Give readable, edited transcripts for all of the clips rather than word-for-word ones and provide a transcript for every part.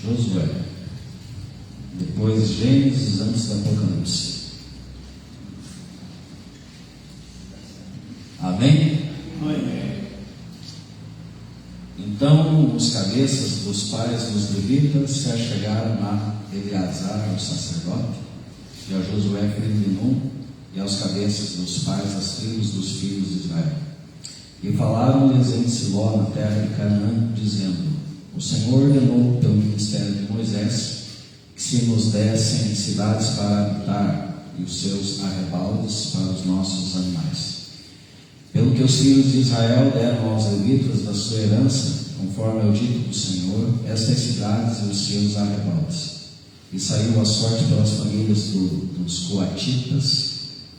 Josué, depois Gênesis, antes do Apocalipse. Amém? Amém. Então os cabeças dos pais dos levitas se achegaram a Eleazar, o sacerdote, e a Josué, filho de Nun, e aos cabeças dos pais das tribos dos filhos de Israel. E falaram-lhes em Siló, na terra de Canaã, dizendo: o Senhor ordenou pelo ministério de Moisés que se nos dessem cidades para habitar e os seus arrebaldes para os nossos animais. Pelo que os filhos de Israel deram aos levitas da sua herança, conforme é o dito do Senhor, estas cidades e os seus arrebaldes. E saiu a sorte pelas famílias dos coatitas,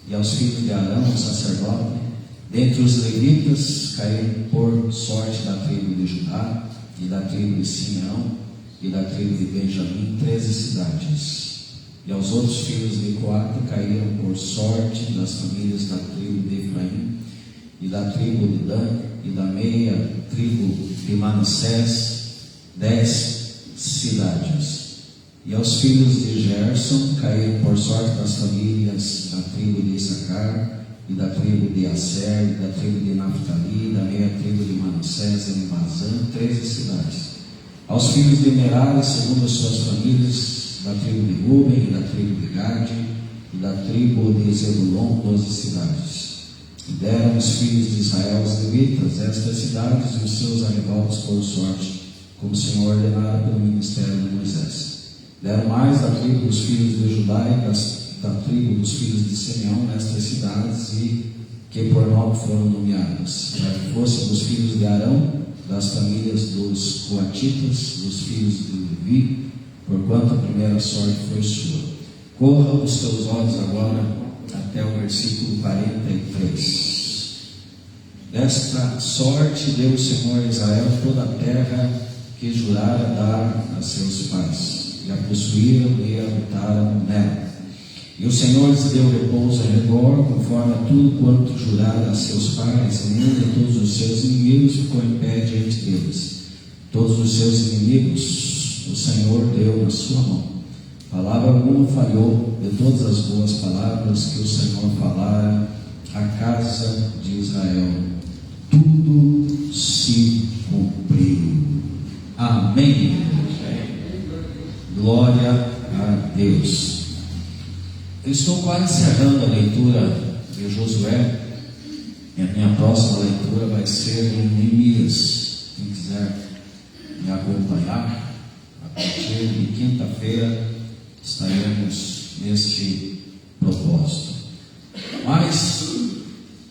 e aos filhos de Arão, o sacerdote, dentre os levitas, caíram por sorte da tribo de Judá, e da tribo de Simeão, e da tribo de Benjamim, 13 cidades. E aos outros filhos de Coate caíram por sorte das famílias da tribo de Efraim, e da tribo de Dan, e da meia tribo de Manassés, 10 cidades. E aos filhos de Gerson caíram por sorte das famílias da tribo de Issacar, e da tribo de Aser, e da tribo de Naftali, e da meia tribo de Manassés, em Bazã, 13 cidades. Aos filhos de Merari, segundo as suas famílias, da tribo de Ruben, e da tribo de Gade, e da tribo de Zebulon, 12 cidades. E deram os filhos de Israel aos levitas estas cidades e os seus arrebaldes por sorte, como o Senhor ordenara pelo ministério de Moisés. Deram mais da tribo dos filhos de Judá e da tribo dos filhos de Simeão nestas cidades, e que por nome foram nomeadas, para que fossem dos filhos de Arão, das famílias dos coatitas, dos filhos de Levi, porquanto a primeira sorte foi sua. Corra os teus olhos agora até o versículo 43. Desta sorte deu o Senhor a Israel toda a terra que jurara dar a seus pais, e a possuíram e habitaram nela. E o Senhor lhes deu repouso em redor, conforme a tudo quanto jurara a seus pais, e nenhum de todos os seus inimigos ficou em pé diante deles. Todos os seus inimigos o Senhor deu na sua mão. Palavra alguma falhou de todas as boas palavras que o Senhor falara à casa de Israel. Tudo se cumpriu. Amém. Glória a Deus. Eu estou quase encerrando a leitura de Josué, e a minha próxima leitura vai ser em Neemias. Quem quiser me acompanhar, a partir de quinta-feira estaremos neste propósito. Mas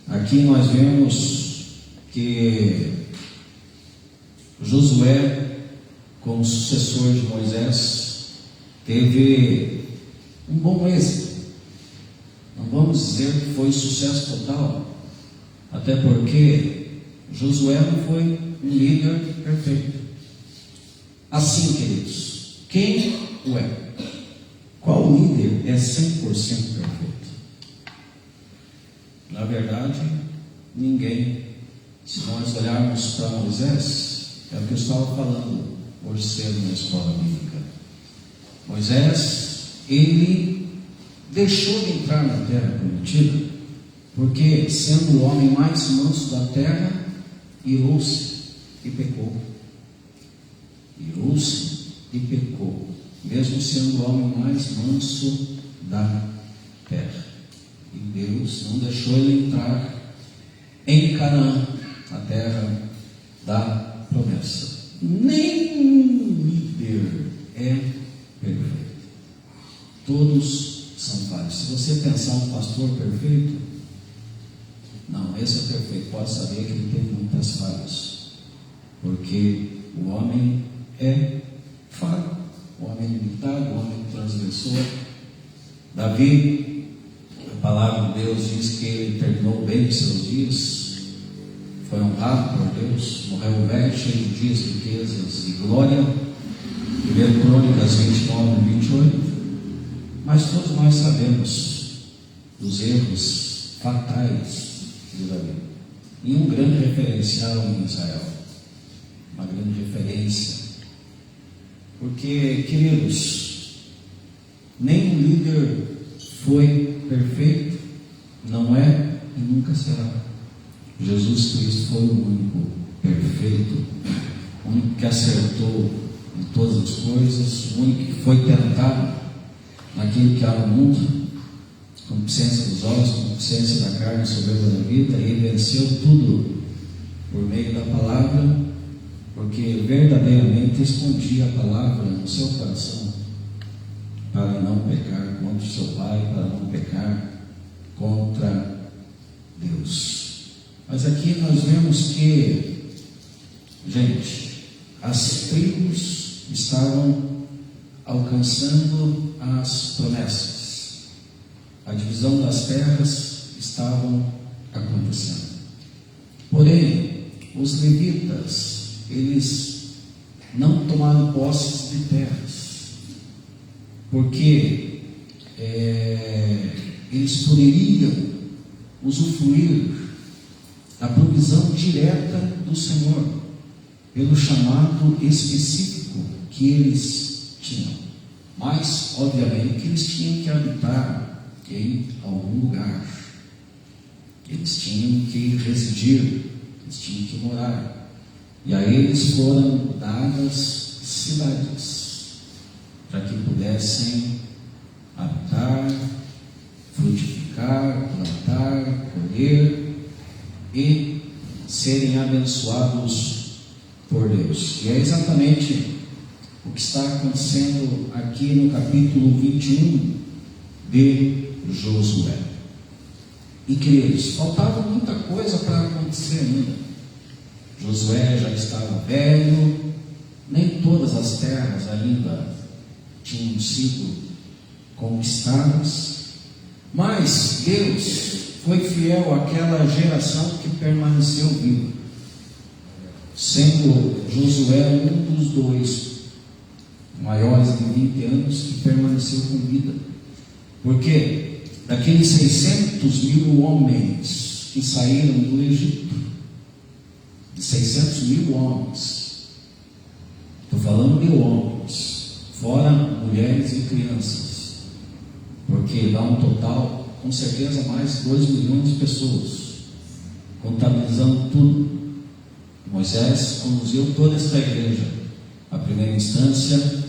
aqui nós vemos que Josué, como sucessor de Moisés, teve um bom êxito. Não vamos dizer que foi sucesso total, até porque Josué não foi um líder perfeito. Assim, queridos, quem o é? Qual líder é 100% perfeito? Na verdade, ninguém. Se nós olharmos para Moisés, é o que eu estava falando hoje cedo na escola bíblica. Moisés, ele deixou de entrar na terra prometida, porque sendo o homem mais manso da terra, irou-se e pecou. Irou-se e pecou, mesmo sendo o homem mais manso da terra. E Deus não deixou ele entrar em Canaã, a terra da promessa. Nenhum líder é perfeito. Todos são falhos. Se você pensar um pastor perfeito, não, esse é perfeito, pode saber que ele tem muitas falhas, porque o homem é falho, o homem é limitado, o homem é transgressor. Davi, a palavra de Deus diz que ele terminou bem os seus dias, foi honrado por Deus, morreu velho, cheio de dias, riquezas e glória. 1 Crônicas 29 e 28. Mas todos nós sabemos dos erros fatais de Davi. E um grande referencial em Israel, uma grande referência, Porque, queridos, nenhum líder foi perfeito, não é e nunca será. Jesus Cristo foi o único perfeito, o único que acertou em todas as coisas, o único que foi tentado naquilo que há no mundo, concupiscência dos olhos, concupiscência da carne, soberba da vida, e ele venceu tudo por meio da palavra, porque verdadeiramente escondia a palavra no seu coração, para não pecar contra o seu Pai, para não pecar contra Deus. Mas aqui nós vemos que, gente, as tribos estavam alcançando as promessas, a divisão das terras estavam acontecendo. Porém, os levitas, eles não tomaram posses de terras, porque eles poderiam usufruir da provisão direta do Senhor, pelo chamado específico que eles tinham. Mas, obviamente, que eles tinham que habitar em algum lugar, eles tinham que residir, eles tinham que morar, e a eles foram dadas cidades, para que pudessem habitar, frutificar, plantar, colher e serem abençoados por Deus. E é exatamente o que está acontecendo aqui no capítulo 21 de Josué. E queridos, faltava muita coisa para acontecer ainda. Josué já estava velho, nem todas as terras ainda tinham sido conquistadas, mas Deus foi fiel àquela geração que permaneceu viva, sendo Josué um dos dois maiores de 20 anos que permaneceu com vida. Porque daqueles 600.000 homens que saíram do Egito, de 600.000 homens, estou falando de homens, fora mulheres e crianças, porque dá um total, com certeza, mais de 2 milhões de pessoas, contabilizando tudo. Moisés conduziu toda esta igreja, a primeira instância,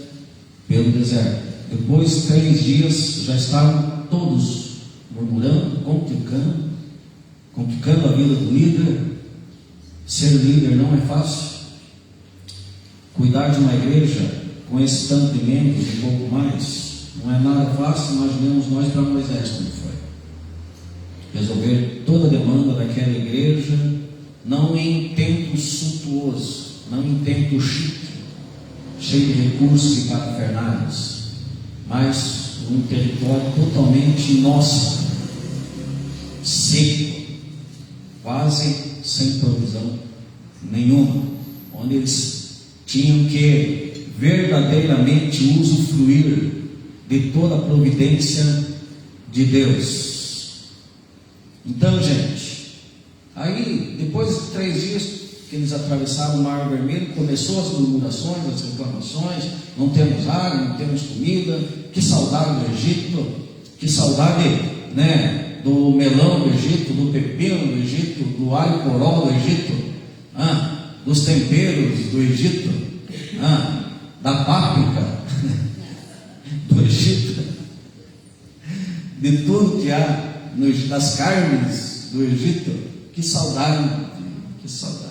pelo deserto. Depois de 3 dias, já estavam todos murmurando, complicando a vida do líder. Ser líder não é fácil. Cuidar de uma igreja com esse tanto de membros, um pouco mais, não é nada fácil. Imaginemos nós para Moisés como foi. Resolver toda a demanda daquela igreja, não em tempo suntuoso, não em tempo chique, cheio de recursos e parafernálias, mas um território totalmente inóspito, seco, quase sem provisão nenhuma, onde eles tinham que verdadeiramente usufruir de toda a providência de Deus. Então, gente, aí depois de 3 dias que eles atravessaram o Mar Vermelho, começou as murmurações, as reclamações: não temos água, não temos comida, que saudade do Egito, que saudade, né, do melão do Egito, do pepino do Egito, do alho poró do Egito, dos temperos do Egito, da páprica do Egito, de tudo que há das carnes do Egito. Que saudade, que saudade.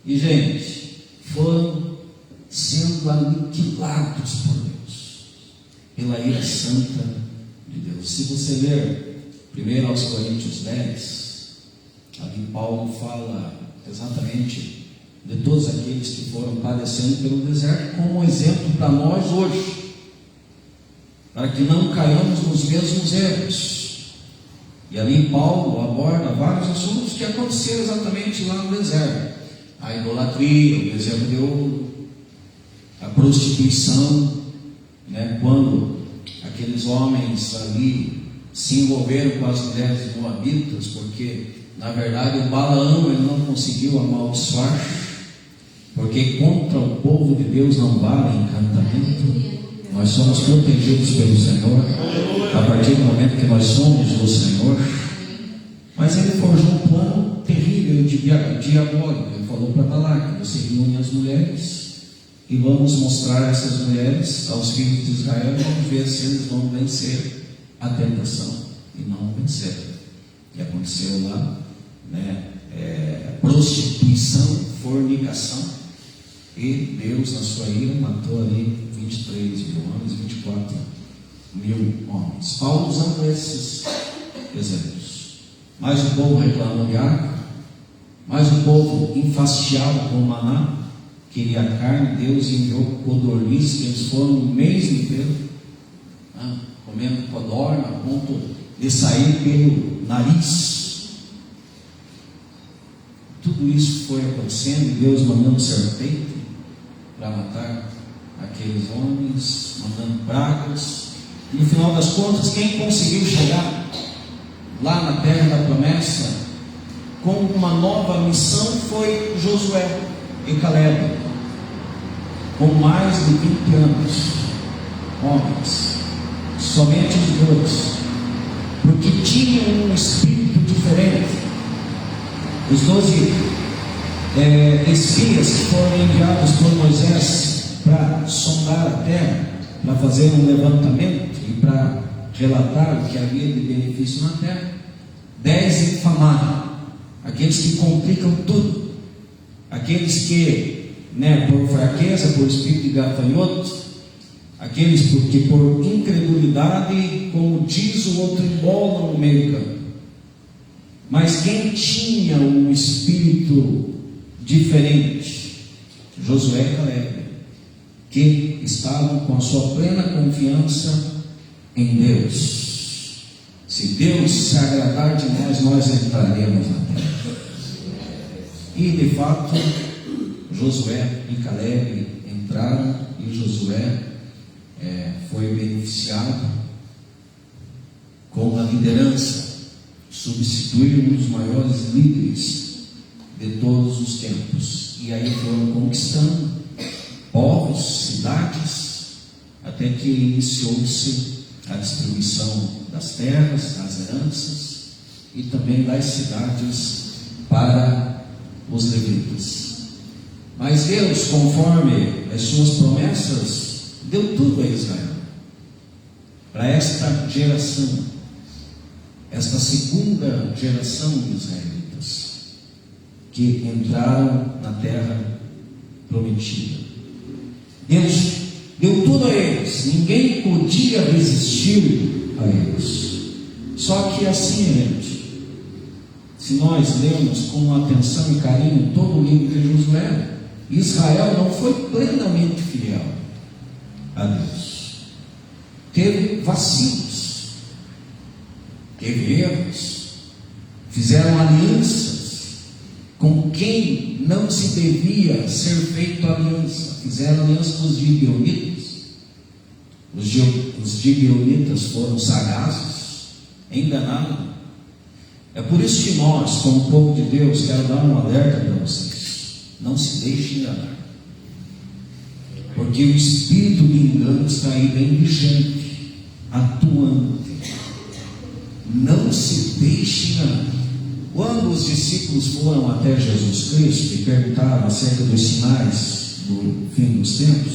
E, gente, foram sendo aniquilados por Deus, pela ira santa de Deus. Se você ler 1 aos Coríntios 10, ali Paulo fala exatamente de todos aqueles que foram padecendo pelo deserto, como exemplo para nós hoje, para que não caiamos nos mesmos erros. E ali Paulo aborda vários assuntos que aconteceram exatamente lá no deserto: a idolatria, o bezerro de ouro, a prostituição, né, quando aqueles homens ali se envolveram com as mulheres moabitas, porque na verdade o Balaão ele não conseguiu amaldiçoar, porque contra o povo de Deus não vale encantamento. Nós somos protegidos pelo Senhor, a partir do momento que nós somos do Senhor. Mas ele forjou um plano terrível de diabólico. Ele falou para Balaque: você reúne as mulheres e vamos mostrar essas mulheres aos filhos de Israel e vamos ver se eles vão vencer a tentação. E não venceram. E aconteceu lá, prostituição, fornicação, e Deus, na sua ira, matou ali 23 mil homens, 24 mil homens. Paulo usando esses exemplos. Mas o povo reclamou de água, mas o povo enfastiado com maná, queria carne. Deus enviou codornizes, que eles foram um mês inteiro comendo codorna, a ponto de sair pelo nariz. Tudo isso foi acontecendo, e Deus mandando serpente para matar aqueles homens, mandando pragas. E no final das contas, quem conseguiu chegar lá na terra da promessa com uma nova missão foi Josué e Caleb, com mais de 20 anos, homens, somente os dois, porque tinham um espírito diferente. Os 12 espias que foram enviados por Moisés para sondar a terra, para fazer um levantamento e para relatar o que havia de benefício na terra, 10 infamaram, aqueles que complicam tudo, aqueles que, por fraqueza, por espírito de gafanhoto, aqueles que por incredulidade, como diz o outro, embolam no meio do campo. Mas quem tinha um espírito diferente? Josué e Caleb, que estavam com a sua plena confiança em Deus. Se Deus se agradar de nós, nós entraremos na terra. E de fato, Josué e Caleb entraram, e Josué foi beneficiado com a liderança, substituir um dos maiores líderes de todos os tempos. E aí foram conquistando povos, cidades, até que iniciou-se a distribuição das terras, das heranças e também das cidades para os levitas. Mas Deus, conforme as suas promessas, deu tudo a Israel, para esta geração, esta segunda geração de israelitas, que entraram na terra prometida. Deus deu tudo a eles, ninguém podia resistir a eles. Só que assim, gente, se nós lemos com atenção e carinho todo o livro de Josué, Israel não foi plenamente fiel a Deus. Teve vacilos, teve erros, fizeram alianças com quem não se devia ser feito aliança. Fizeram aliança com os gibeonitas. Os gibeonitas foram sagazes, enganaram. É por isso que nós, como povo de Deus, quero dar um alerta para vocês: não se deixe enganar, porque o espírito de engano está aí bem vigente, atuante. Não se deixe enganar. Quando os discípulos foram até Jesus Cristo e perguntaram acerca dos sinais do fim dos tempos,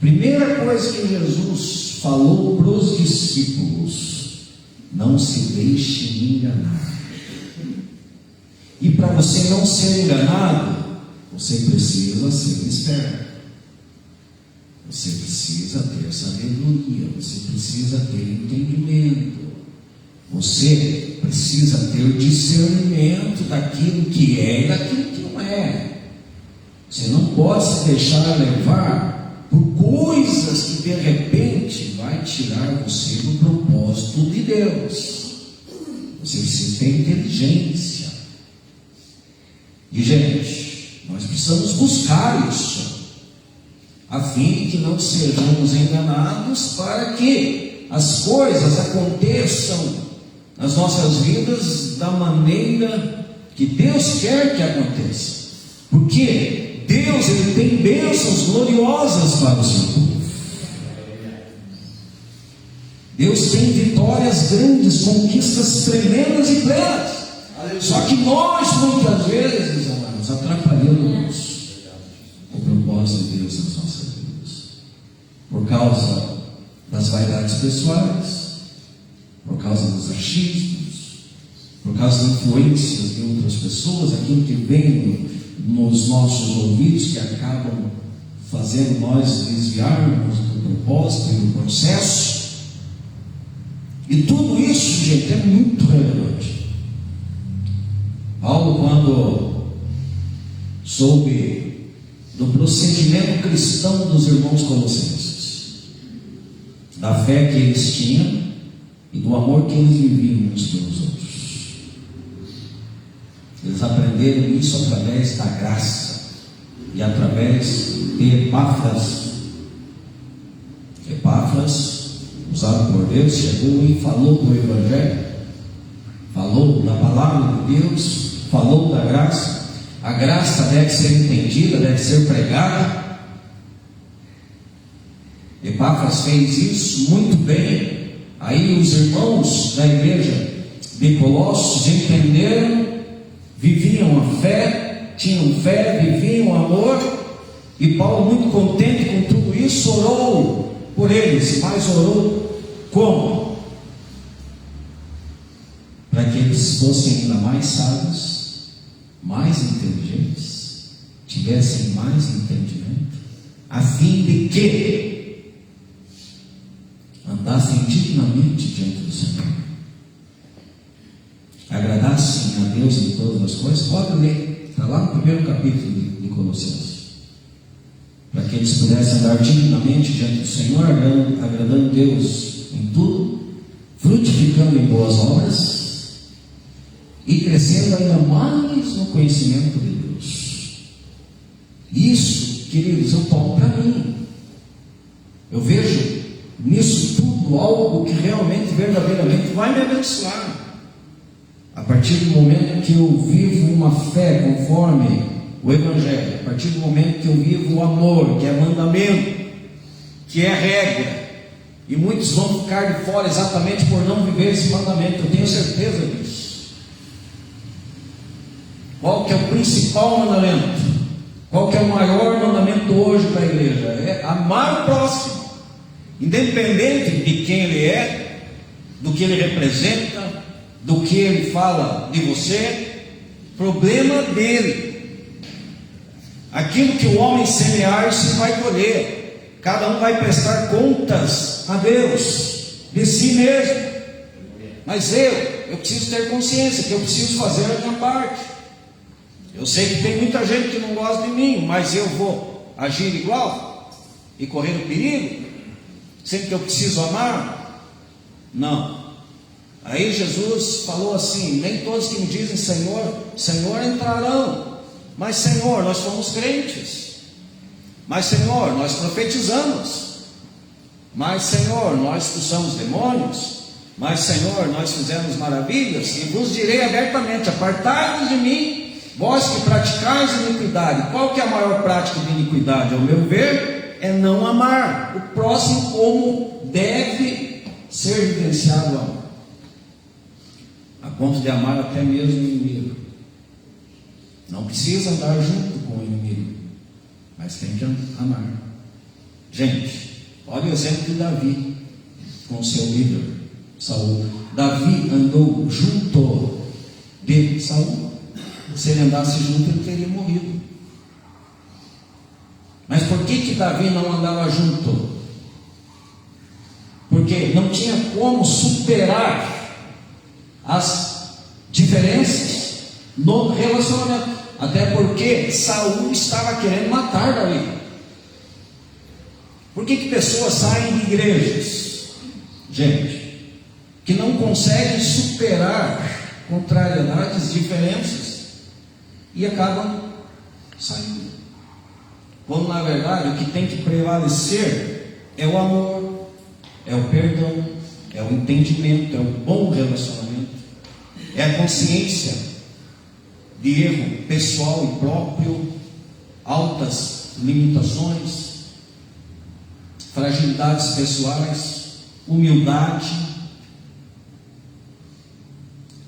primeira coisa que Jesus falou para os discípulos: não se deixe enganar. E para você não ser enganado, você precisa ser esperto, você precisa ter sabedoria, você precisa ter entendimento, você precisa ter discernimento daquilo que é e daquilo que não é. Você não pode se deixar levar por coisas que de repente vai tirar você do propósito de Deus. Você precisa ter inteligência. E gente, nós precisamos buscar isso, a fim de que não sejamos enganados, para que as coisas aconteçam nas nossas vidas da maneira que Deus quer que aconteça. Porque Deus, Ele tem bênçãos gloriosas para o seu povo. Deus tem vitórias grandes, conquistas tremendas e plenas. Só que nós, muitas vezes, amados, atrapalhamos o propósito de Deus nas nossas vidas, por causa das vaidades pessoais, por causa dos achismos, por causa das influências de outras pessoas, aquilo que vem nos nossos ouvidos, que acabam fazendo nós desviarmos do propósito e do processo. E tudo isso, gente, é muito relevante. Paulo, quando soube do procedimento cristão dos irmãos colossenses, da fé que eles tinham e do amor que eles viviam uns pelos outros, eles aprenderam isso através da graça e através de Epáfras. Epáfras, usado por Deus, chegou e falou do Evangelho, falou da palavra de Deus, falou da graça. A graça deve ser entendida, deve ser pregada. Epáfras fez isso muito bem. Aí os irmãos da igreja de Colossos entenderam, viviam a fé, tinham fé, viviam o amor. E Paulo, muito contente com tudo isso, orou por eles. Mas orou como? Para que eles fossem ainda mais sábios, mais inteligentes, tivessem mais entendimento, a fim de que andassem dignamente diante do Senhor, agradassem a Deus em todas as coisas. Pode ler, está lá no primeiro capítulo de Colossenses. Para que eles pudessem andar dignamente diante do Senhor, agradando Deus em tudo, frutificando em boas obras e crescendo ainda mais no conhecimento de Deus. Isso, queridos, eu tomo para mim. Eu vejo nisso tudo algo que realmente, verdadeiramente vai me abençoar. A partir do momento que eu vivo uma fé conforme o Evangelho, a partir do momento que eu vivo o amor, que é mandamento, que é regra, e muitos vão ficar de fora exatamente por não viver esse mandamento, eu tenho certeza disso. Qual que é o principal mandamento? Qual que é o maior mandamento hoje para a igreja? É amar o próximo, independente de quem ele é, do que ele representa, do que ele fala de você. Problema dele. Aquilo que o homem semear, se vai colher. Cada um vai prestar contas a Deus de si mesmo. Mas eu preciso ter consciência que eu preciso fazer a minha parte. Eu sei que tem muita gente que não gosta de mim, mas eu vou agir igual e correr o perigo, sendo que eu preciso amar? Não. Aí Jesus falou assim: nem todos que me dizem Senhor, Senhor entrarão. Mas Senhor, nós somos crentes. Mas Senhor, nós profetizamos. Mas Senhor, nós expulsamos demônios. Mas Senhor, nós fizemos maravilhas. E vos direi abertamente: apartai-vos de mim, vós que praticais iniquidade. Qual que é a maior prática de iniquidade? Ao meu ver, é não amar o próximo como deve ser vivenciado o amor, a ponto de amar até mesmo o inimigo. Não precisa andar junto com o inimigo, mas tem que amar. Gente, olha o exemplo de Davi com o seu líder Saul. Davi andou junto de Saul. Se ele andasse junto, ele teria morrido. Mas por que Davi não andava junto? Porque não tinha como superar as diferenças no relacionamento. Até porque Saul estava querendo matar Davi. Por que pessoas saem de igrejas, gente, que não conseguem superar contrariedades, diferenças, e acabam saindo? Quando na verdade o que tem que prevalecer é o amor, é o perdão, é o entendimento, é o bom relacionamento, é a consciência de erro pessoal e próprio, altas limitações, fragilidades pessoais, humildade.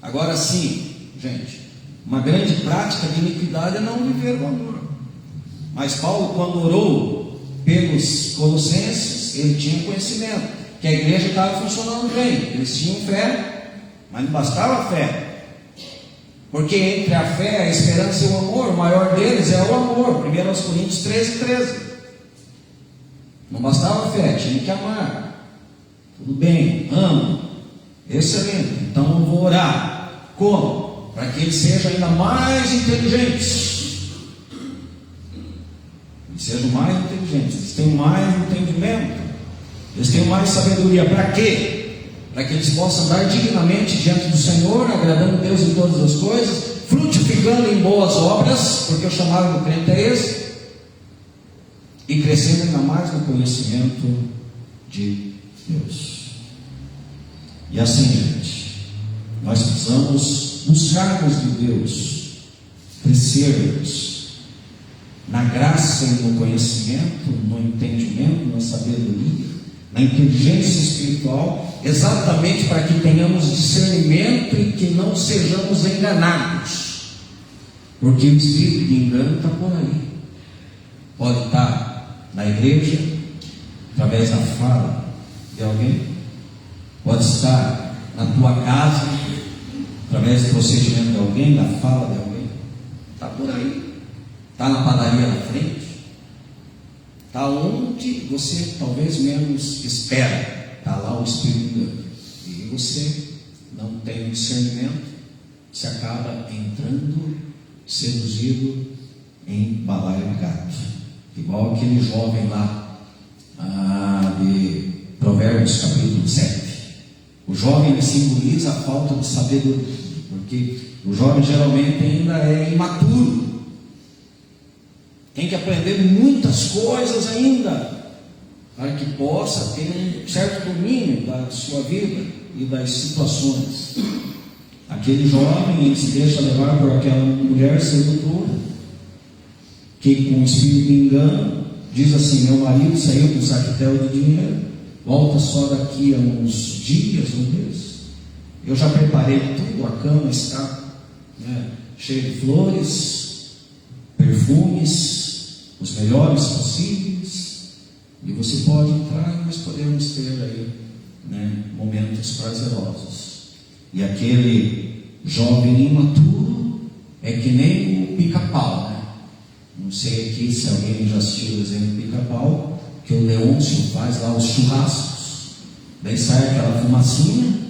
Agora sim, gente, uma grande prática de iniquidade é não viver o amor. Mas Paulo, quando orou pelos colossenses, ele tinha conhecimento que a igreja estava funcionando bem, eles tinham fé, mas não bastava fé. Porque entre a fé, a esperança e o amor, o maior deles é o amor. 1 Coríntios 13:13. Não bastava a fé, tinha que amar. Tudo bem, amo, excelente. Então eu vou orar. Como? Para que eles sejam ainda mais inteligentes. Eles sejam mais inteligentes, eles tenham mais entendimento, eles tenham mais sabedoria. Para quê? Para que eles possam andar dignamente diante do Senhor, agradando a Deus em todas as coisas, frutificando em boas obras, porque o chamado do crente é esse, e crescendo ainda mais no conhecimento de Deus. E assim, gente, nós precisamos buscarmos de Deus, crescermos na graça e no conhecimento, no entendimento, na sabedoria, na inteligência espiritual, exatamente para que tenhamos discernimento e que não sejamos enganados, porque o espírito de engano está por aí. Pode estar na igreja, através da fala de alguém, pode estar na tua casa, através do procedimento de alguém, da fala de alguém, está por aí, está na padaria na frente, está onde você talvez menos espera, está lá o espírito engano, e você não tem discernimento, se acaba entrando, seduzido em balaio de gato, igual aquele jovem lá de Provérbios capítulo 7. O jovem ele simboliza a falta de sabedoria, porque o jovem geralmente ainda é imaturo, tem que aprender muitas coisas ainda, para que possa ter um certo domínio da sua vida e das situações. Aquele jovem, ele se deixa levar por aquela mulher sedutora, que com o espírito de engano, diz assim: meu marido saiu com um saquetel de dinheiro, volta só daqui a uns dias, um mês, eu já preparei tudo, a cama está cheia de flores, perfumes, os melhores possíveis, e você pode entrar e nós podemos ter aí momentos prazerosos. E aquele jovem imaturo é que nem o pica-pau, Não sei aqui se alguém já assistiu o desenho do pica-pau, que o Leôncio faz lá os churrascos, daí sai aquela fumacinha,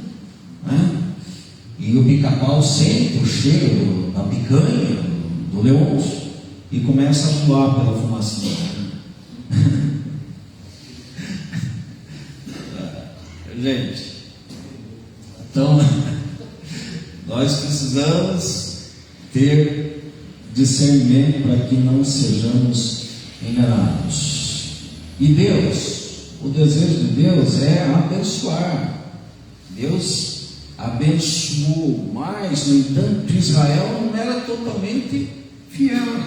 e o pica-pau sente o cheiro da picanha do Leôncio e começa a voar pela fumacinha. Gente, então nós precisamos ter discernimento para que não sejamos enganados. E Deus, o desejo de Deus é abençoar. Deus abençoou, mas no entanto Israel não era totalmente fiel,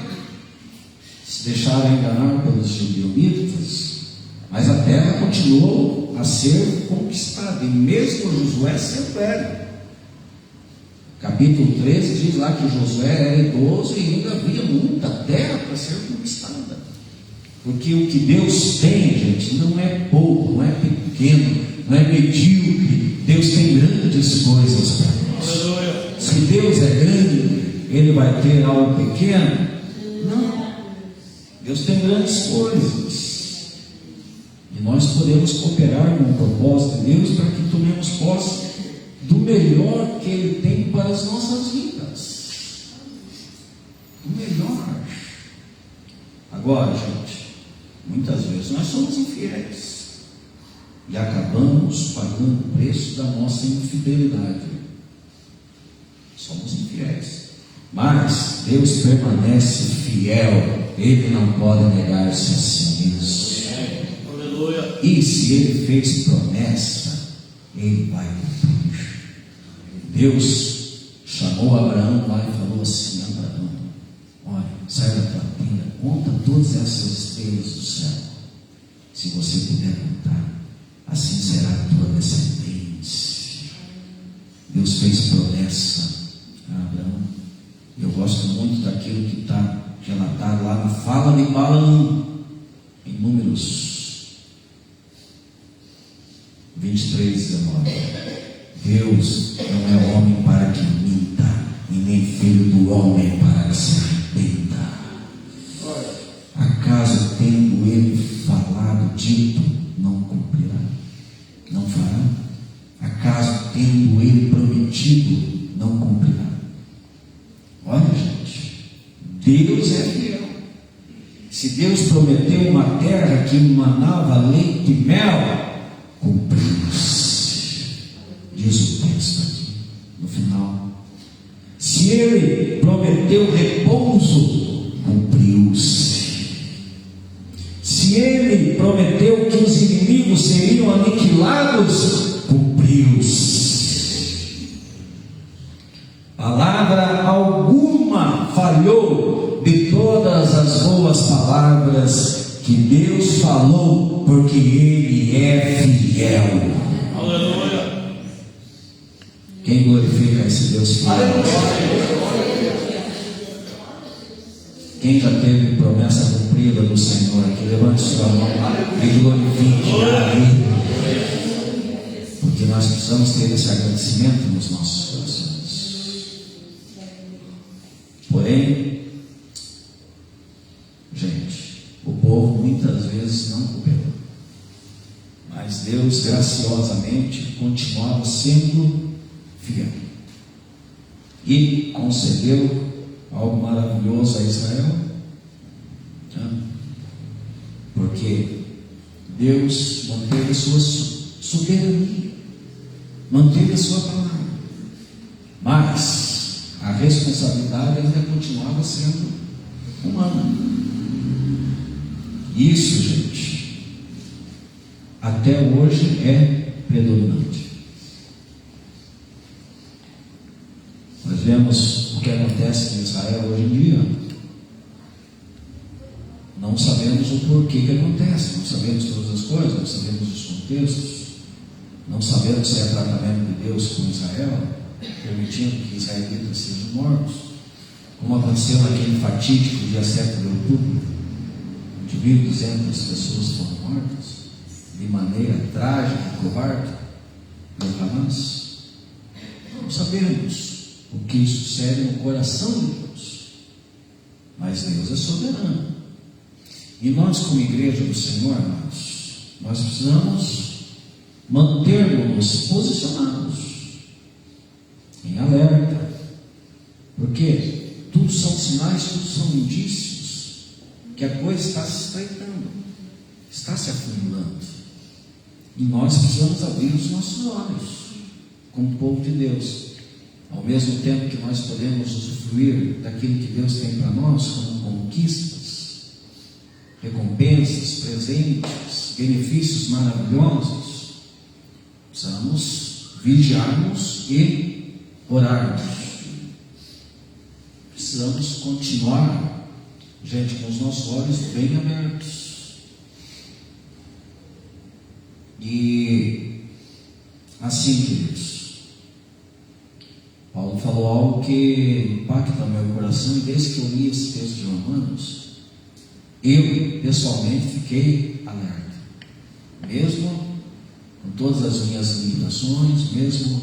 se deixaram enganar pelos gibeonitas, mas a terra continuou a ser conquistada, e mesmo Josué sendo velho. Capítulo 13 diz lá que Josué era idoso e ainda havia muita terra para ser conquistada, porque o que Deus tem, gente, não é pouco, não é pequeno, não é medíocre. Deus tem grandes coisas para nós. Se Deus é grande, Ele vai ter algo pequeno? Não. Deus tem grandes coisas, e nós podemos cooperar com o propósito de Deus para que tomemos posse do melhor que Ele tem para as nossas vidas. O melhor. Agora, gente, muitas vezes nós somos infiéis e acabamos pagando o preço da nossa infidelidade. Somos infiéis, mas Deus permanece fiel. Ele não pode negar-se a si mesmo. E se Ele fez promessa, Ele vai cumprir. Deus chamou Abraão lá e falou assim: Abraão, olha, sai da tua tenda, conta todas essas estrelas do céu. Se você puder contar, assim será a tua descendência. Deus fez promessa a Abraão. Eu gosto muito daquilo que está relatado lá na fala de Balaão, em Números 23:19. Deus não é homem para que minta, e nem filho do homem para que se arrependa. Acaso tendo ele falado, dito, não cumprirá? Não fará? Acaso tendo ele prometido, não cumprirá? Olha, gente, Deus é fiel. Se Deus prometeu uma terra que manava leite e mel, cumpriu-se. Diz o texto aqui, no final. Se Ele prometeu repouso, cumpriu-se. Se Ele prometeu que os inimigos seriam aniquilados, cumpriu-se. Palavra alguma falhou de todas as boas palavras que Deus falou, porque Ele é fiel. Aleluia. Quem glorifica esse Deus fiel? Quem já teve promessa cumprida do Senhor aqui, levante sua mão e glorifique a Ele, porque nós precisamos ter esse agradecimento nos nossos corações. Porém, gente, o povo muitas vezes não cooperou, mas Deus graciosamente continuava sendo fiel e concedeu algo maravilhoso a Israel, porque Deus manteve a sua soberania, manteve a sua palavra, mas a responsabilidade ainda continuava sendo humana. Isso, gente, até hoje é predominante. Nós vemos o que acontece em Israel hoje em dia. Não sabemos o porquê que acontece, não sabemos todas as coisas, não sabemos os contextos, não sabemos se é tratamento de Deus com Israel, permitindo que israelitas sejam mortos, como aconteceu naquele fatídico dia 7 de outubro, onde 1.200 pessoas foram mortas, de maneira trágica e covarde, pelo Hamas. Não sabemos o que sucede no coração de Deus, mas Deus é soberano. E nós, como igreja do Senhor, nós precisamos manter-nos posicionados, em alerta, porque tudo são sinais, tudo são indícios que a coisa está se estreitando, está se afundando, e nós precisamos abrir os nossos olhos, como povo de Deus. Ao mesmo tempo que nós podemos usufruir daquilo que Deus tem para nós, como conquistas, recompensas, presentes, benefícios maravilhosos, precisamos vigiarmos e orarmos. Precisamos continuar, gente, com os nossos olhos bem abertos. E assim, queridos, Paulo falou algo que impacta o meu coração, e desde que eu li esse texto de Romanos, eu pessoalmente fiquei alerta, mesmo com todas as minhas limitações, mesmo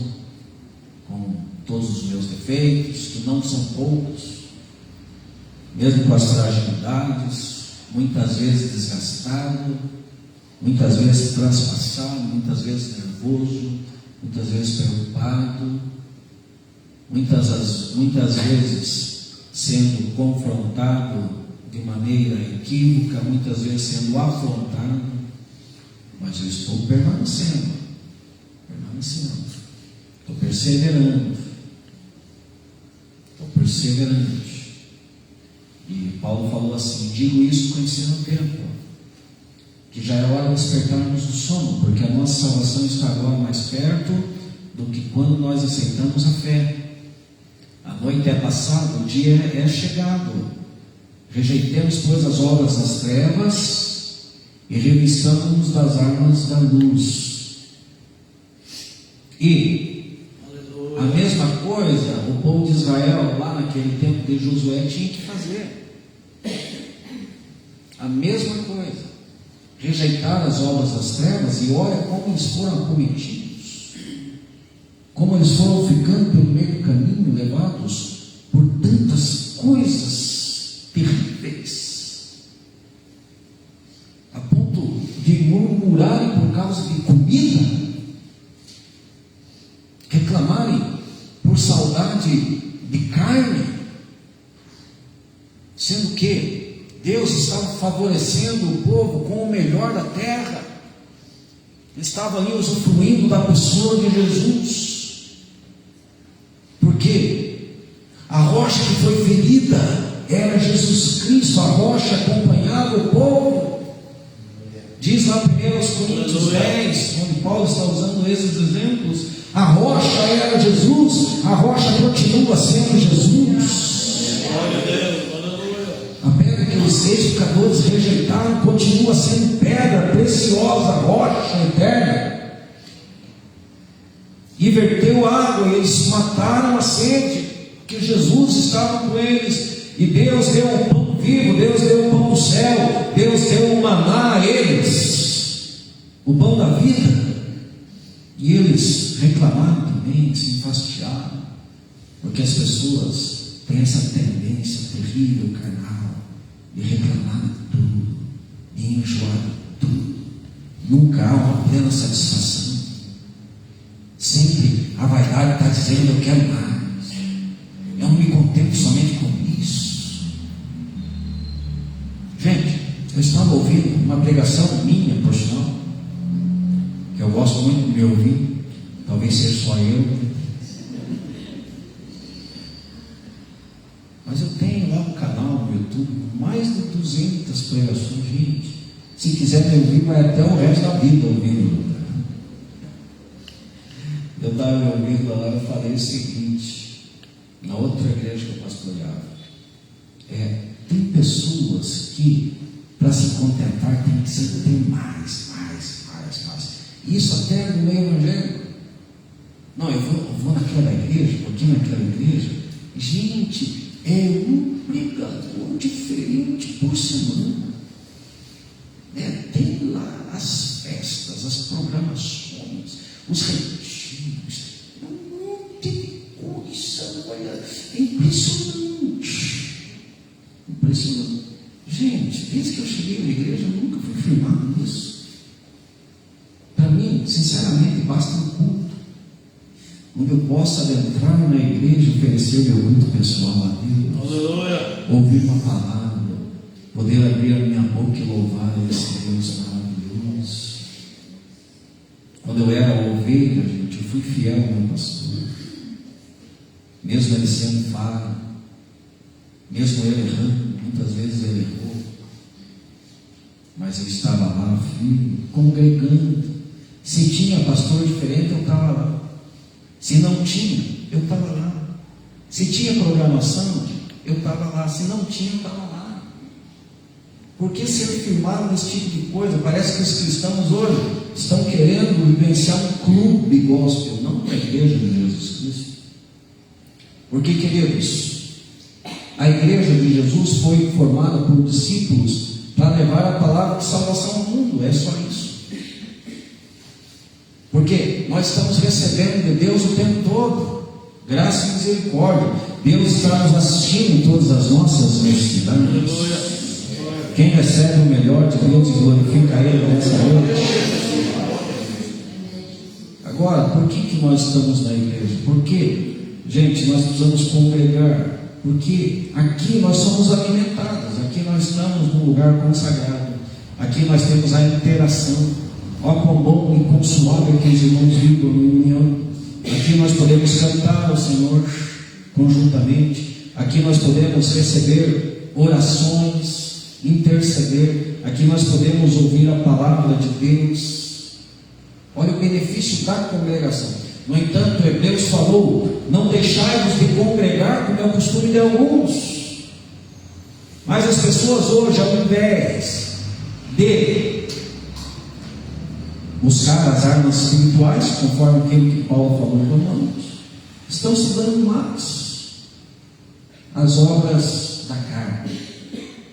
com todos os meus defeitos, que não são poucos, mesmo com as fragilidades, muitas vezes desgastado, muitas vezes transpassado, muitas vezes nervoso, muitas vezes preocupado, muitas vezes sendo confrontado de maneira equívoca, muitas vezes sendo afrontado, mas eu estou permanecendo, estou perseverando, e Paulo falou assim: digo isso conhecendo o tempo, que já é hora de despertarmos do sono, porque a nossa salvação está agora mais perto do que quando nós aceitamos a fé. A noite é passada, o dia é chegado. Rejeitemos, pois, as obras das trevas e revistamos das armas da luz. E a mesma coisa o povo de Israel, lá naquele tempo de Josué, tinha que fazer. A mesma coisa. Rejeitar as obras das trevas, e olha como eles foram acometidos, como eles foram ficando pelo meio do caminho, levados por tantas coisas terríveis, a ponto de murmurarem por causa de comida, reclamarem por saudade de carne, sendo que Deus estava favorecendo o povo com o melhor da terra. Ele estava ali usufruindo da pessoa de Jesus, porque a rocha que foi ferida era Jesus Cristo. A rocha acompanhava o povo. Diz lá 1 Coríntios 10, onde Paulo está usando esses exemplos, a rocha era Jesus, a rocha continua sendo Jesus. Glória a Deus. A pedra que os edificadores rejeitaram continua sendo pedra preciosa, rocha eterna. E verteu água, e eles mataram a sede, porque Jesus estava com eles. E Deus deu um pão vivo, Deus deu o pão do céu, Deus deu um maná a eles, o pão da vida. E eles reclamaram também, se enfastiaram, porque as pessoas têm essa tendência terrível, carnal, de reclamar de tudo, de enjoar de tudo. Nunca há uma plena satisfação. Sempre a vaidade está dizendo: eu quero mais, eu não me contento somente com isso. Gente, eu estava ouvindo uma pregação minha, por sinal, que eu gosto muito de me ouvir, talvez seja só eu, mas eu tenho lá um canal no YouTube, mais de 200 pregações. Gente, se quiser me ouvir, vai até o resto da vida ouvindo. Eu estava me ouvindo lá, eu falei o seguinte, na outra igreja que eu pastoreava: tem pessoas que, para se contentar, tem que ser ter mais. Isso até no meio evangélico. Não, eu vou naquela igreja, porque naquela igreja, gente, é um pregador diferente por semana. Tem lá as festas, as programações, os retiros, um monte de coisa. Olha, é impressionante. Impressionante. Gente, desde que eu cheguei na igreja, eu nunca fui firmado nisso. Para mim, sinceramente, basta um culto onde eu possa adentrar na igreja e oferecer meu culto pessoal a Deus. Aleluia. Ouvir uma palavra, poder abrir a minha boca e louvar esse Deus maravilhoso. Quando eu era ovelha, gente, eu fui fiel ao meu pastor, mesmo ele sendo falho, mesmo ele errando, muitas vezes ele errou, mas eu estava lá firme, congregando. Se tinha pastor diferente, eu estava lá. Se não tinha, eu estava lá. Se tinha programação, eu estava lá. Se não tinha, eu estava lá. Por que ser firmado nesse tipo de coisa? Parece que os cristãos hoje estão querendo vivenciar um clube gospel, não uma igreja de Jesus Cristo. Porque, queridos, a igreja de Jesus foi formada por discípulos para levar a palavra de salvação ao mundo. É só isso. Porque nós estamos recebendo de Deus o tempo todo, graça e misericórdia. Deus está nos assistindo em todas as nossas necessidades. Quem recebe o melhor de Deus e glorifica Ele nessa noite. Agora, por que nós estamos na igreja? Porque, gente, nós precisamos congregar. Porque aqui nós somos alimentados, aqui nós estamos num lugar consagrado, aqui nós temos a interação. Ó, quão bom e consolável que os irmãos vivem em união. Aqui nós podemos cantar ao Senhor conjuntamente. Aqui nós podemos receber orações, interceder. Aqui nós podemos ouvir a palavra de Deus. Olha o benefício da congregação. No entanto, Hebreus falou: não deixai-vos de congregar, como é o costume de alguns. Mas as pessoas hoje, ao invés de buscar as armas espirituais, conforme aquilo que Paulo falou em Romanos, estão se dando mais as obras da carne,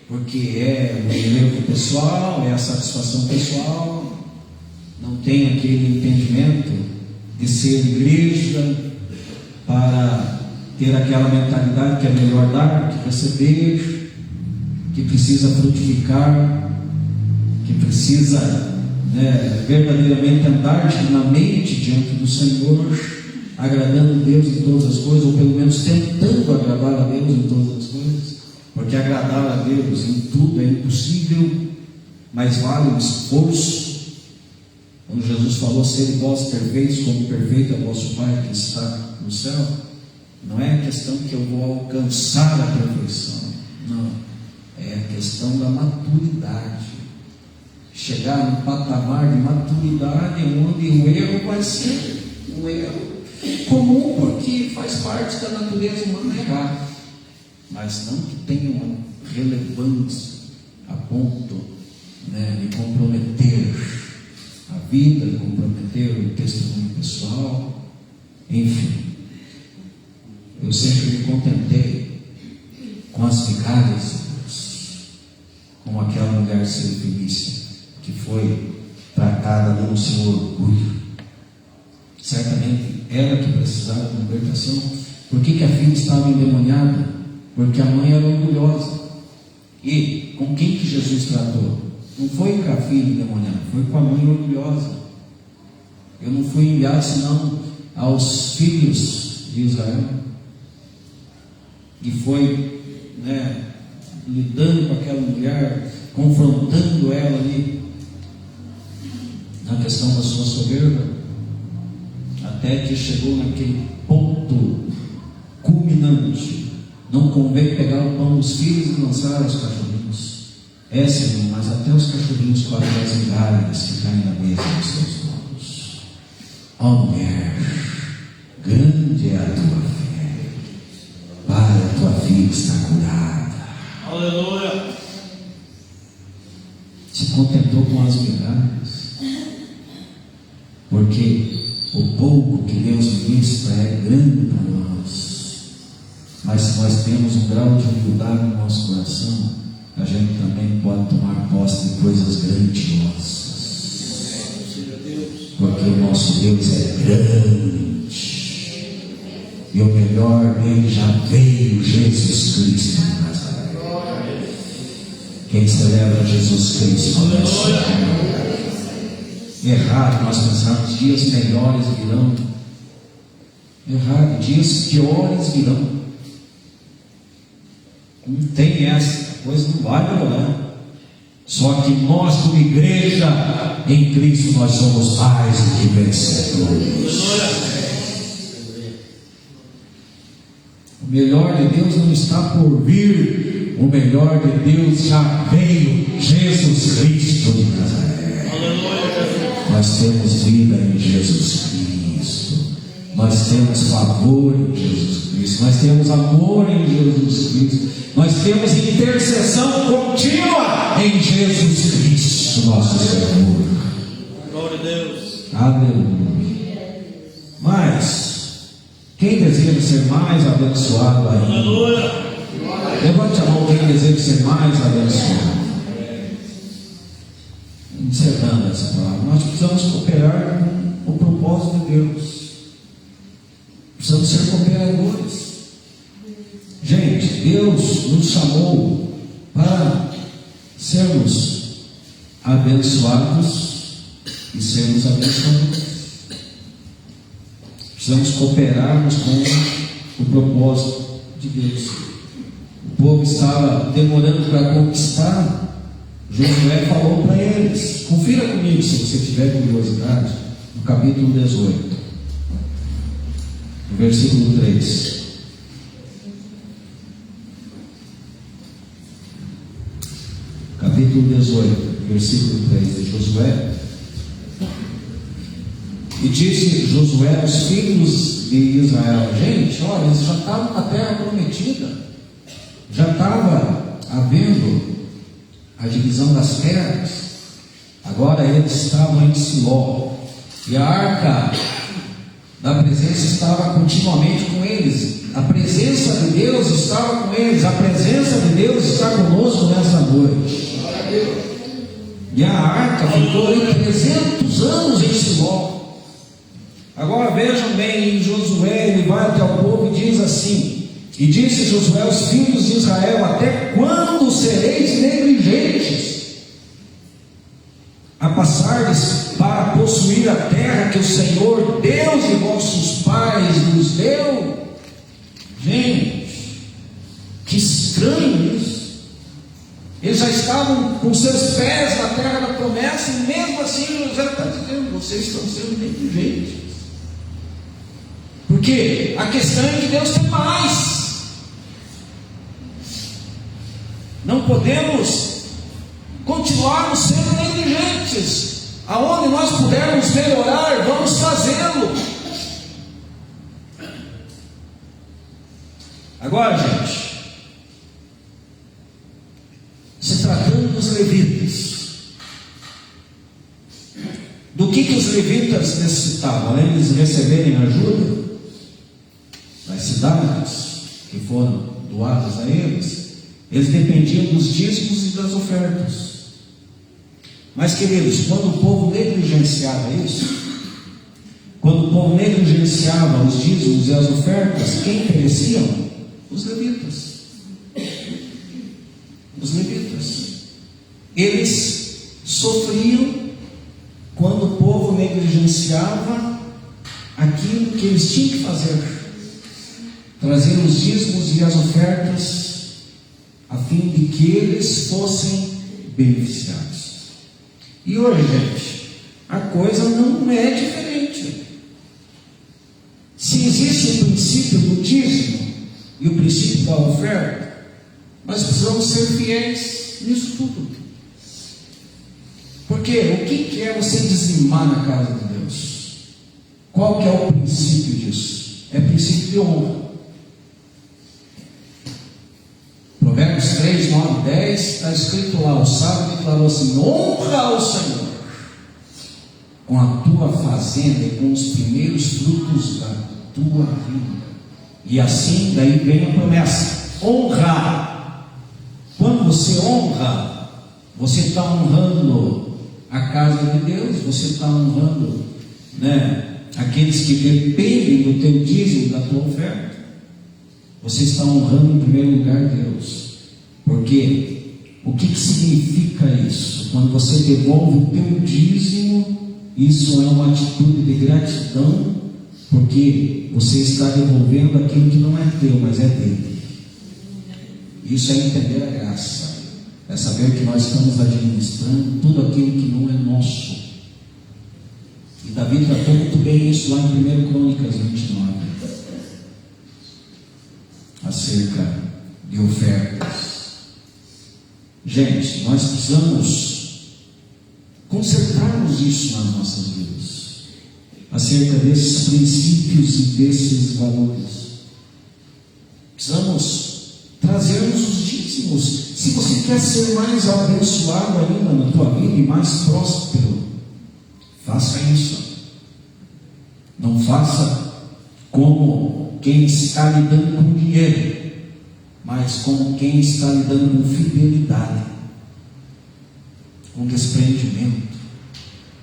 porque é o dinheiro pessoal, é a satisfação pessoal, não tem aquele entendimento de ser igreja para ter aquela mentalidade que é melhor dar que receber, que precisa frutificar, que precisa verdadeiramente andar dignamente diante do Senhor, agradando a Deus em todas as coisas, ou pelo menos tentando agradar a Deus em todas as coisas, porque agradar a Deus em tudo é impossível, mas vale o esforço. Quando Jesus falou: sede vós perfeitos, como perfeito é o vosso Pai que está no céu, não é a questão que eu vou alcançar a perfeição, não, é a questão da maturidade, chegar num patamar de maturidade onde o erro vai ser um erro comum, porque faz parte da natureza humana errar, mas não que tenha uma relevância a ponto de comprometer a vida, de comprometer o testemunho pessoal. Enfim, eu sempre me contentei com as migalhas de Deus, como aquela mulher sirofenícia que foi tratada no seu orgulho. Certamente ela que precisava de libertação. Por que a filha estava endemoniada? Porque a mãe era orgulhosa. E com quem que Jesus tratou? Não foi com a filha endemoniada, foi com a mãe orgulhosa. Eu não fui enviado senão aos filhos de Israel. E foi lidando com aquela mulher, confrontando ela ali na questão da sua soberba, até que chegou naquele ponto culminante: não convém pegar o pão dos filhos e lançar aos cachorrinhos. É, Senhor, mas até os cachorrinhos comem as migalhas que caem na mesa dos seus donos. Ó mulher, grande é a tua fé, para a tua filha está curada. Aleluia. Se contentou com as migalhas, porque o pouco que Deus ministra é grande para nós. Mas se nós temos um grau de humildade no nosso coração, a gente também pode tomar posse de coisas grandiosas, porque o nosso Deus é grande, e o melhor dele já veio, Jesus Cristo de Nazaré. Quem celebra Jesus Cristo nessa manhã? Errado nós pensarmos dias melhores virão. Errado, dias piores virão. Não tem essa, a coisa não vai melhorar. Só que nós, como igreja em Cristo, nós somos mais do que vencedores. O melhor de Deus não está por vir, o melhor de Deus já veio, Jesus Cristo de Nazaré. Nós temos vida em Jesus Cristo, nós temos favor em Jesus Cristo, nós temos amor em Jesus Cristo, nós temos intercessão contínua em Jesus Cristo, nosso Senhor. Glória a Deus. Aleluia. Mas quem deseja ser mais abençoado ainda? Aleluia. Levante a mão quem deseja ser mais abençoado. Encerrando essa palavra, nós precisamos cooperar com o propósito de Deus. Precisamos ser cooperadores. Gente, Deus nos chamou para sermos abençoados e sermos abençoadores. Precisamos cooperarmos com o propósito de Deus. O povo estava demorando para conquistar. Josué falou para eles, confira comigo se você tiver curiosidade, no capítulo 18, no versículo 3. Capítulo 18, versículo 3 de Josué. E disse Josué aos filhos de Israel: gente, olha, eles já estavam na terra prometida, já estava havendo a divisão das terras, agora eles estavam em Siló, e a arca da presença estava continuamente com eles. A presença de Deus estava com eles. A presença de Deus está conosco nessa noite. E a arca ficou em 300 anos em Siló. Agora vejam bem, em Josué, ele vai até o povo e diz assim: e disse Josué aos filhos de Israel: até quando sereis negligentes a passardes para possuir a terra que o Senhor, Deus de vossos pais, nos deu? Gente, que estranho isso. Eles já estavam com seus pés na terra da promessa, e mesmo assim José está dizendo: vocês estão sendo negligentes. Porque a questão é que Deus tem mais. Não podemos continuarmos sendo negligentes. Aonde nós pudermos melhorar, vamos fazê-lo. Agora, gente, se tratando dos levitas, do que os levitas necessitavam? Além de eles receberem ajuda das cidades que foram doadas a eles, eles dependiam dos dízimos e das ofertas. Mas, queridos, quando o povo negligenciava isso, quando o povo negligenciava os dízimos e as ofertas, quem pereciam? Os levitas. Os levitas. Eles sofriam quando o povo negligenciava aquilo que eles tinham que fazer, trazer os dízimos e as ofertas, a fim de que eles fossem beneficiados. E hoje, gente, a coisa não é diferente. Se existe o princípio do dízimo e o princípio da oferta, nós precisamos ser fiéis nisso tudo. Porque o que é você dizimar na casa de Deus? Qual que é o princípio disso? É princípio de honra. Provérbios 3, 9, 10 está escrito lá: o sábio declarou assim: honra ao Senhor com a tua fazenda e com os primeiros frutos da tua vida. E assim daí vem a promessa: honra. Quando você honra, você está honrando a casa de Deus, você está honrando, aqueles que dependem do teu dízimo, da tua oferta. Você está honrando em primeiro lugar Deus. Porque o que significa isso? Quando você devolve o teu dízimo, isso é uma atitude de gratidão, porque você está devolvendo aquilo que não é teu, mas é dele. Isso é entender a graça, é saber que nós estamos administrando tudo aquilo que não é nosso. E Davi tratou muito bem isso lá em 1 Crônicas 29, acerca de ofertas. Gente, nós precisamos consertarmos isso nas nossas vidas, acerca desses princípios e desses valores. Precisamos trazermos os dízimos. Se você quer ser mais abençoado ainda na tua vida e mais próspero, faça isso. Não faça como quem está lidando com dinheiro, mas como quem está lidando com fidelidade, com desprendimento.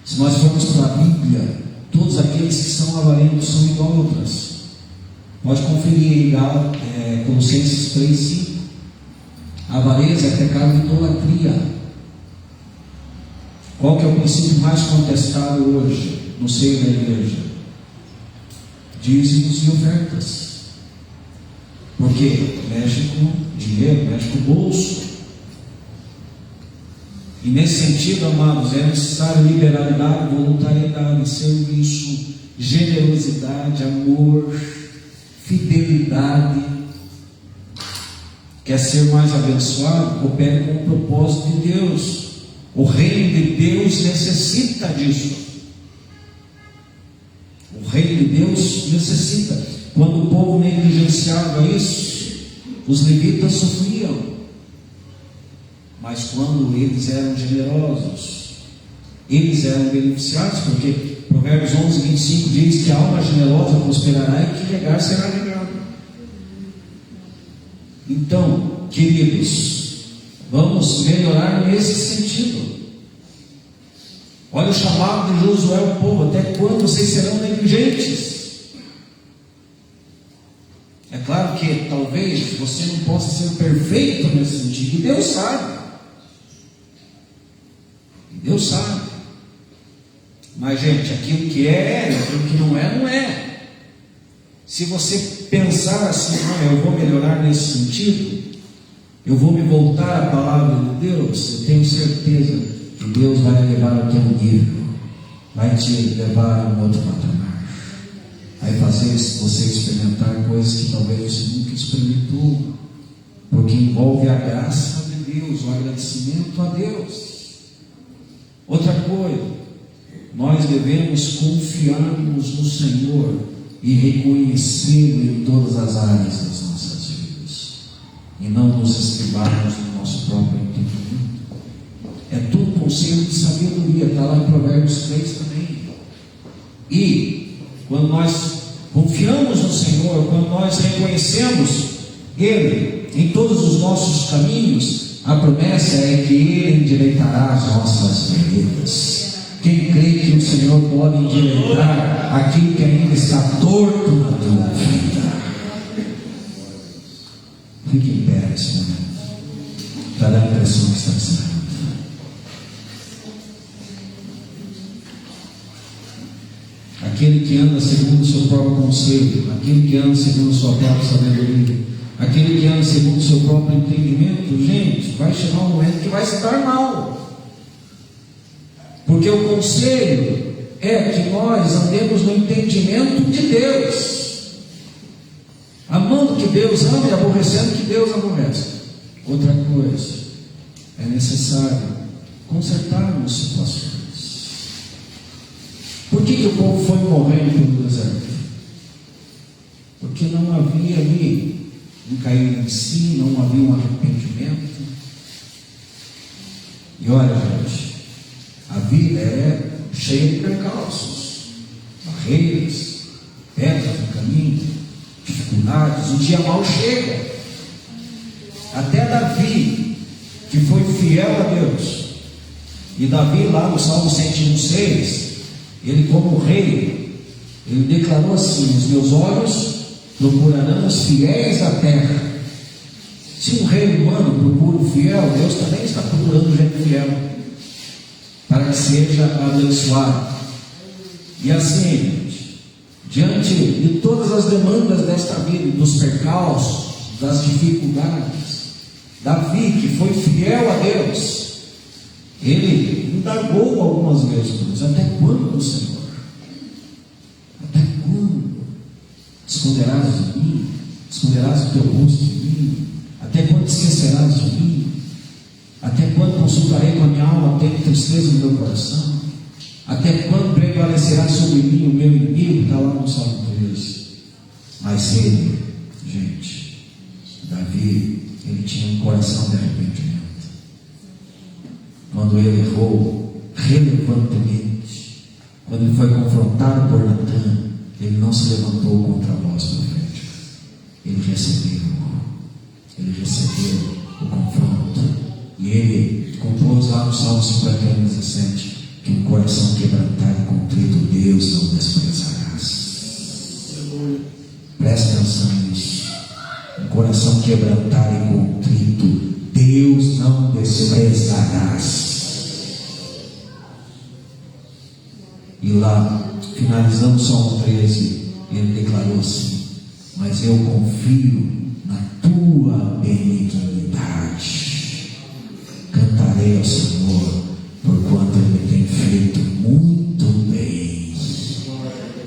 Se nós formos para a Bíblia, todos aqueles que são avarentos são idólatras. Pode conferir em Colossenses 3:5. A avareza é pecado de idolatria. Qual que é o princípio mais contestado hoje no seio da igreja? Dízimos e ofertas. Porque mexe com dinheiro, mexe com o bolso. E nesse sentido, amados, é necessário liberalidade, voluntariedade, serviço, generosidade, amor, fidelidade. Quer ser mais abençoado? Coopere com o propósito de Deus. O reino de Deus necessita disso. O reino de Deus necessita. Quando o povo negligenciava isso, os levitas sofriam. Mas quando eles eram generosos, eles eram beneficiados, porque Provérbios 11, 25 diz que a alma generosa prosperará e que regar será regado. Então, queridos, vamos melhorar nesse sentido. Olha o chamado de Josué ao povo: até quando vocês serão negligentes? É claro que talvez você não possa ser perfeito nesse sentido, e Deus sabe. Deus sabe. Mas, gente, aquilo que é, aquilo que não é, não é. Se você pensar assim: não, eu vou melhorar nesse sentido, eu vou me voltar à palavra de Deus, eu tenho certeza que Deus vai levar ao teu nível, vai te levar a um outro patamar, vai fazer você experimentar coisas que talvez você nunca experimentou, porque envolve a graça de Deus, o agradecimento a Deus. Outra coisa, nós devemos confiarmos no Senhor e reconhecê-lo em todas as áreas das nossas vidas, e não nos estribarmos no nosso próprio entendimento. É tudo conselho de sabedoria, está lá em Provérbios 3 também. E quando nós confiamos no Senhor, quando nós reconhecemos Ele em todos os nossos caminhos, a promessa é que Ele endireitará as nossas veredas. Quem crê que o Senhor pode endireitar aquilo que ainda está torto na tua vida? Fique em pé nesse momento, para dar a impressão que está ensinando. Aquele que anda segundo o seu próprio conselho, aquele que anda segundo a sua própria sabedoria, aquele que anda segundo o seu próprio entendimento, gente, vai chegar um momento que vai se dar mal. Porque o conselho é que nós andemos no entendimento de Deus, amando que Deus ama e aborrecendo que Deus aborrece. Outra coisa, é necessário consertarmos situações. Por que o povo foi morrendo pelo deserto? Porque não havia ali um cair em si, não havia um arrependimento. E olha, gente, a vida é cheia de percalços, barreiras, pedras no caminho, dificuldades. O dia mal chega. Até Davi, que foi fiel a Deus, e Davi lá no Salmo 106, ele como rei, ele declarou assim: os meus olhos procurarão os fiéis da terra. Se um rei humano procura o fiel, Deus também está procurando gente fiel, para que seja abençoado. E assim, diante de todas as demandas desta vida, dos percalços, das dificuldades, Davi, que foi fiel a Deus, ele indagou algumas vezes: até quando, Senhor? Até quando esconderás de mim? Esconderás o teu rosto de mim? Até quando esquecerás de mim? Até quando consultarei com a minha alma, tendo tristeza no meu coração? Até quando prevalecerá sobre mim o meu inimigo? Está lá no Salmo 13. Mas ele, gente, Davi, ele tinha um coração de arrependimento. Quando ele errou relevantemente, quando ele foi confrontado por Natã, ele não se levantou contra a voz profética. Ele recebeu o confronto. E ele compôs lá no Salmo 51:17, que um coração quebrantado e contrito Deus não desprezarás. Presta atenção nisso. Um coração quebrantado e contrito Deus não desprezarás. E lá, finalizando o Salmo 13, ele declarou assim: mas eu confio na tua benignidade. Cantarei ao Senhor, porquanto Ele me tem feito muito bem.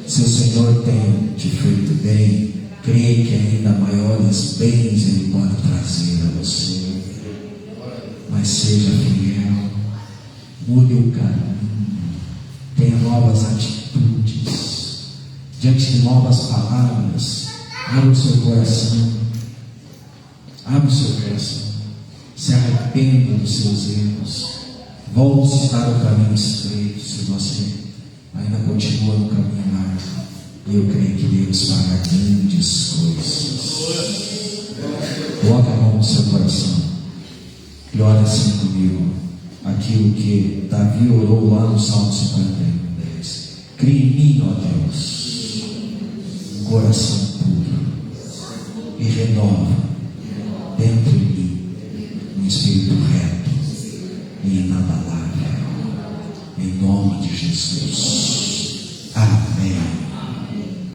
Se o Senhor tem te feito bem, creia que ainda maiores bens Ele pode trazer a você. Mas seja fiel, mude o caminho, tenha novas atitudes, diante de novas palavras. Abra o seu coração, abra o seu coração. se arrependa dos seus erros, volte para o caminho estreito. Se você ainda continua no caminho largo, eu creio que Deus fará grandes coisas. Coloque a mão no seu coração e ore assim comigo, aquilo que Davi orou lá no Salmo 51:10. Cria em mim, ó Deus, um coração puro e renova dentro de mim um espírito reto e inabalável, em nome de Jesus.